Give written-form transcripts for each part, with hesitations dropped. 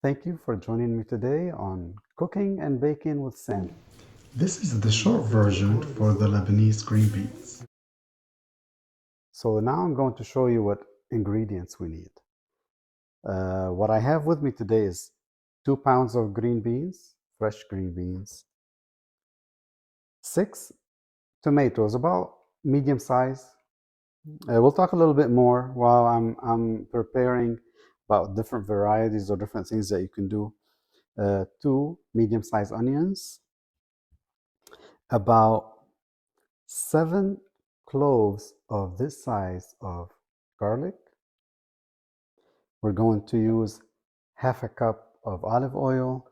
Thank you for joining me today on Cooking and Baking with Sam. This is the short version for the Lebanese green beans. So now I'm going to show you what ingredients we need. What I have with me today is 2 pounds of green beans, fresh green beans, 6 tomatoes, about medium size. We'll talk a little bit more while I'm preparing about different varieties or different things that you can do. 2 medium-sized onions, about 7 cloves of this size of garlic. We're going to use half a cup of olive oil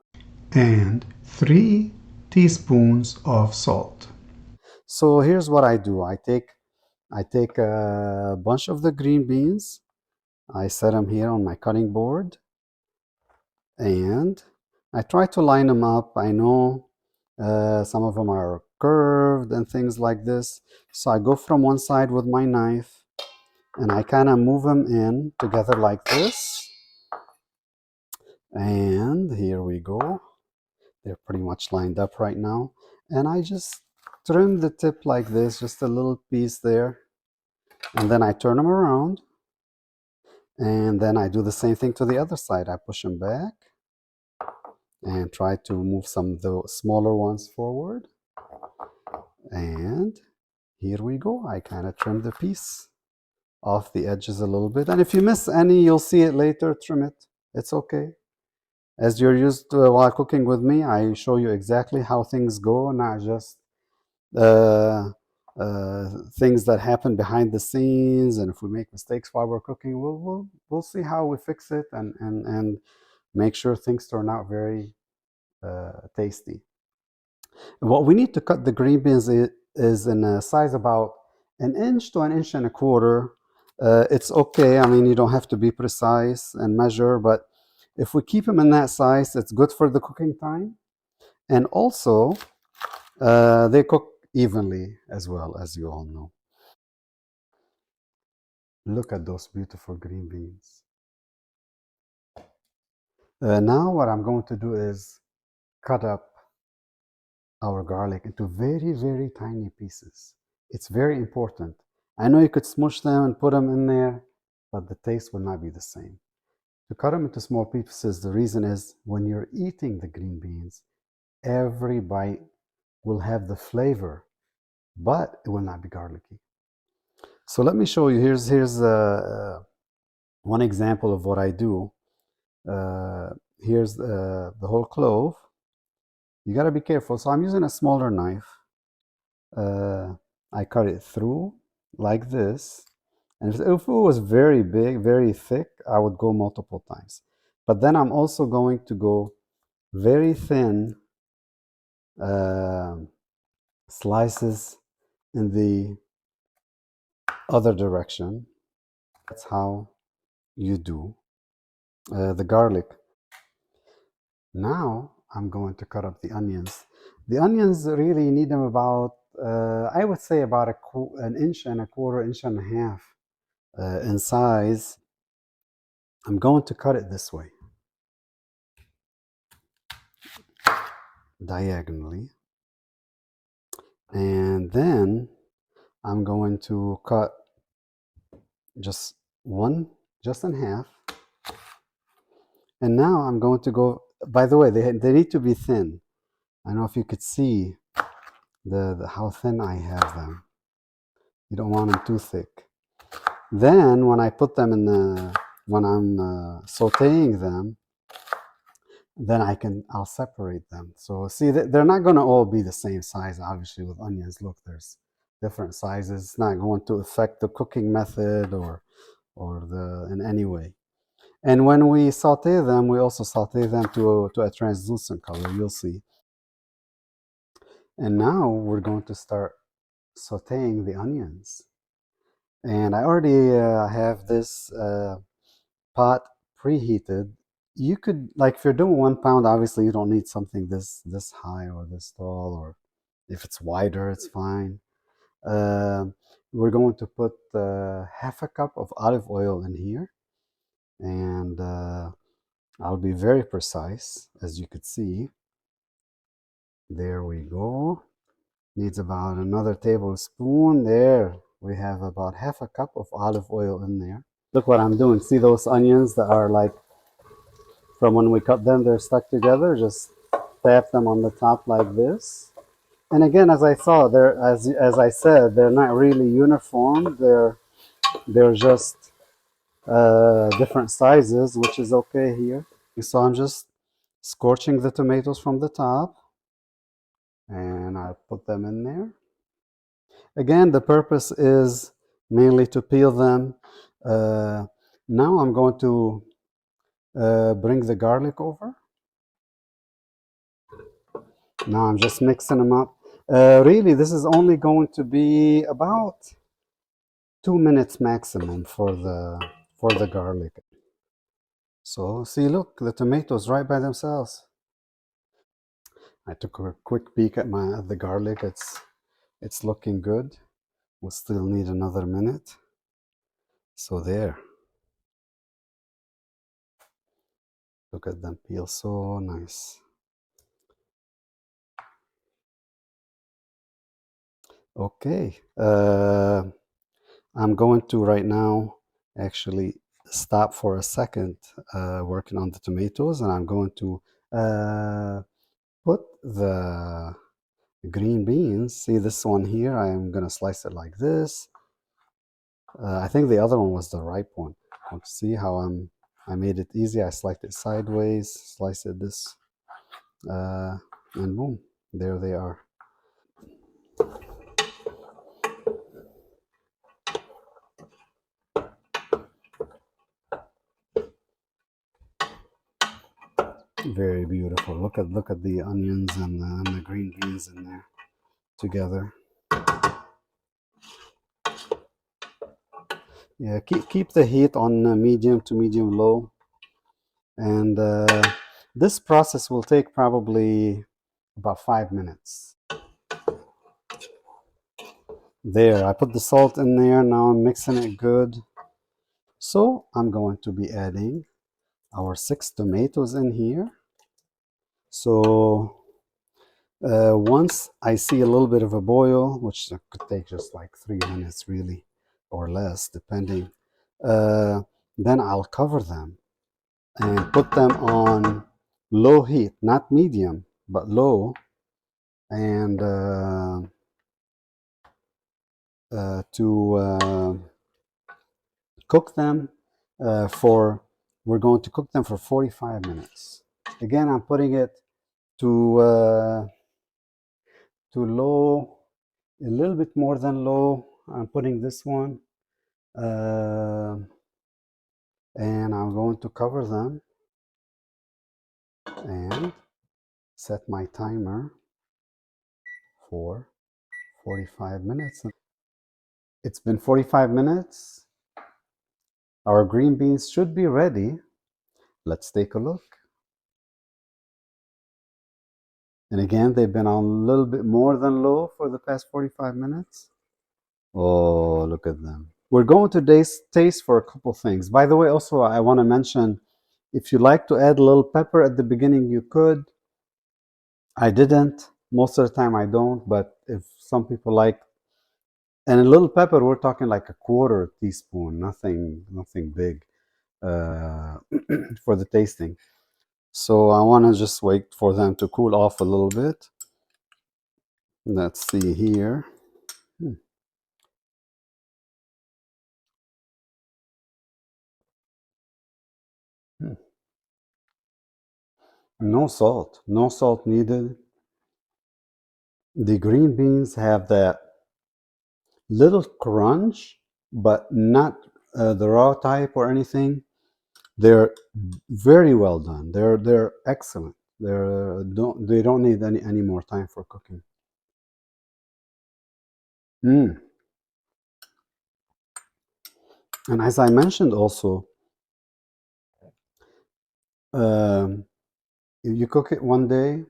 And 3 teaspoons of salt. So here's what I do. I take a bunch of the green beans. I set them here on my cutting board and I try to line them up. I know some of them are curved and things like this. So I go from one side with my knife and I kind of move them in together like this. And here we go. They're pretty much lined up right now. And I just trim the tip like this, just a little piece there. And then I turn them around. And then I do the same thing to the other side. I push them back and try to move some of the smaller ones forward. And here we go. I kind of trim the piece off the edges a little bit. And if you miss any, you'll see it later. Trim it. It's okay. As you're used to while cooking with me, I show you exactly how things go, not just uh, things that happen behind the scenes. And if we make mistakes while we're cooking, we'll see how we fix it and make sure things turn out very tasty. What we need to cut the green beans is in a size about an inch to an inch and a quarter. It's okay. I mean, you don't have to be precise and measure, but if we keep them in that size, it's good for the cooking time. And also, they cook evenly as well, as you all know. Look at those beautiful green beans. Now what I'm going to do is cut up our garlic into very, very tiny pieces. It's very important. I know you could smush them and put them in there, but the taste will not be the same. To cut them into small pieces, the reason is when you're eating the green beans, every bite will have the flavor, but it will not be garlicky. So let me show you. Here's one example of what I do. Uh, here's the whole clove. You gotta be careful. So I'm using a smaller knife. I cut it through like this. And if it was very big, very thick, I would go multiple times. But then I'm also going to go very thin uh, slices in the other direction. That's how you do the garlic. Now I'm going to cut up the onions. The onions really need them about, I would say about an inch and a quarter, inch and a half in size. I'm going to cut it this way, diagonally. And then I'm going to cut just one, just in half. And now I'm going to go, by the way, they need to be thin. I don't know if you could see how thin I have them. You don't want them too thick. Then when I put them in when I'm sauteing them, then I'll separate them. So see, they're not going to all be the same size, obviously, with onions. Look, there's different sizes. It's not going to affect the cooking method or the in any way. And when we saute them, we also saute them to a translucent color. You'll see. And now we're going to start sauteing the onions. And I already have this pot preheated. You could, like, if you're doing 1 pound, obviously you don't need something this high or this tall, or if it's wider, it's fine. Uh, we're going to put half a cup of olive oil in here, and I'll be very precise, as you could see. There we go. Needs about another tablespoon. There, we have about half a cup of olive oil in there. Look what I'm doing. See those onions that are like, from when we cut them, they're stuck together? Just tap them on the top like this. And again, as I saw, as I said, they're not really uniform. They're just different sizes, which is okay here. So I'm just scorching the tomatoes from the top, and I put them in there. Again, the purpose is mainly to peel them. Uh, Now I'm going to bring the garlic over. Now I'm just mixing them up. Really, this is only going to be about 2 minutes maximum for the garlic. So see, look, the tomatoes right by themselves. I took a quick peek at the garlic. It's looking good. We'll still need another minute. So there, look at them peel, so nice. Okay, I'm going to right now actually stop for a second working on the tomatoes, and I'm going to put the green beans. See this one here? I'm gonna slice it like this. I think the other one was the ripe one. See how I made it easy. I sliced it sideways, slice it this, and boom, there they are. Very beautiful. Look at the onions and the green beans in there together. Yeah, keep the heat on medium to medium low, and this process will take probably about 5 minutes. There, I put the salt in there. Now I'm mixing it good. So I'm going to be adding our 6 tomatoes in here. So once I see a little bit of a boil, which could take just like 3 minutes really, or less, depending, uh, then I'll cover them and put them on low heat, not medium, but low, and to cook them we're going to cook them for 45 minutes. Again, I'm putting it to low, a little bit more than low. I'm putting this one, uh, and I'm going to cover them and set my timer for 45 minutes. It's been 45 minutes. Our green beans should be ready. Let's take a look. And again, they've been on a little bit more than low for the past 45 minutes. Oh, look at them. We're going to taste for a couple things. By the way, also, I want to mention, if you like to add a little pepper at the beginning, you could. I didn't. Most of the time I don't, but if some people like, and a little pepper, we're talking like a quarter teaspoon, nothing big for the tasting. So I want to just wait for them to cool off a little bit. Let's see here. No salt, no salt needed. The green beans have that little crunch, but not the raw type or anything. They're very well done. They're excellent. They don't need any more time for cooking. Mm. And as I mentioned also, um, you cook it one day,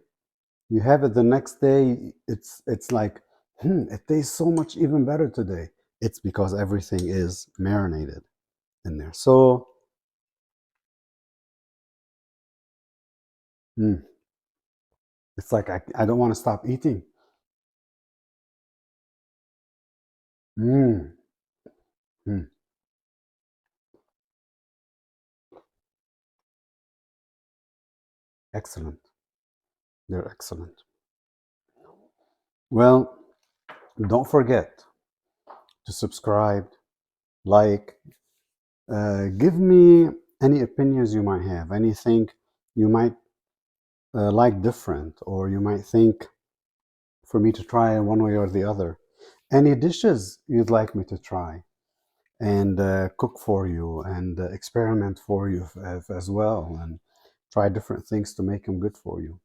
you have it the next day. It's like, it tastes so much even better today. It's because everything is marinated in there. So Mm. It's like I don't want to stop eating. Mm. Mm. Excellent. They're excellent. Well, don't forget to subscribe, like, give me any opinions you might have, anything you might like different, or you might think for me to try one way or the other. Any dishes you'd like me to try and cook for you and experiment for you as well, and try different things to make them good for you.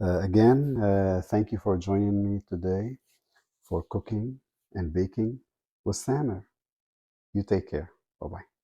Again, thank you for joining me today for cooking and baking with Samer. You take care. Bye bye.